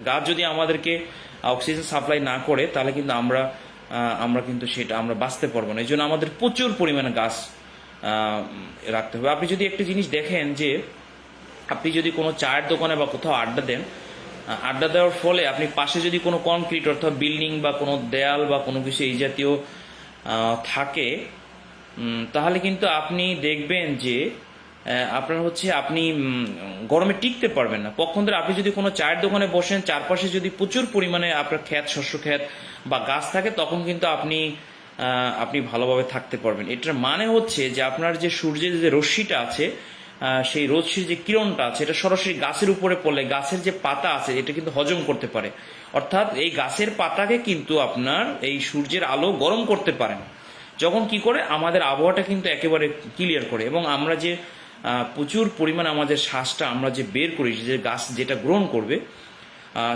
গাছ যদি আমাদেরকে অক্সিজেন সাপ্লাই না করে তাহলে কিন্তু আমরা কিন্তু সেটা আমরা বাঁচতে পারবো না। এই জন্য আমাদের প্রচুর পরিমাণে গাছ রাখতে হবে। আপনি যদি একটা জিনিস দেখেন যে আপনি যদি কোনো চায়ের দোকানে বা কোথাও আড্ডা দেন, আড্ডা দেওয়ার ফলে আপনি পাশে যদি কোনো কনক্রিট অর্থাৎ বিল্ডিং বা কোনো দেয়াল বা কোনো কিছু এই জাতীয় থাকে, তাহলে কিন্তু আপনি দেখবেন যে আপনার হচ্ছে আপনি গরমে টিকতে পারবেন না। পক্ষান্তরে আপনি যদি কোনো চায়ের দোকানে বসেন, চারপাশে যদি প্রচুর পরিমাণে আপনার ক্ষেত, শস্য ক্ষেত বা গাছ থাকে, তখন কিন্তু আপনি ভালোভাবে থাকতে পারবেন। এটার মানে হচ্ছে যে আপনার যে সূর্যের যে রশ্মিটা আছে, সেই রশ্মির যে কিরণটা আছে, এটা সরাসরি গাছের উপরে পড়লে গাছের যে পাতা আছে এটা কিন্তু হজম করতে পারে। অর্থাৎ এই গাছের পাতাকে কিন্তু আপনার এই সূর্যের আলো গরম করতে পারে না। যখন কি করে আমাদের আবহাওয়াটা কিন্তু একেবারে ক্লিয়ার করে, এবং আমরা যে প্রচুর পরিমাণ আমাদের শ্বাসটা আমরা যে বের করি, যে গাছ যেটা গ্রহণ করবে,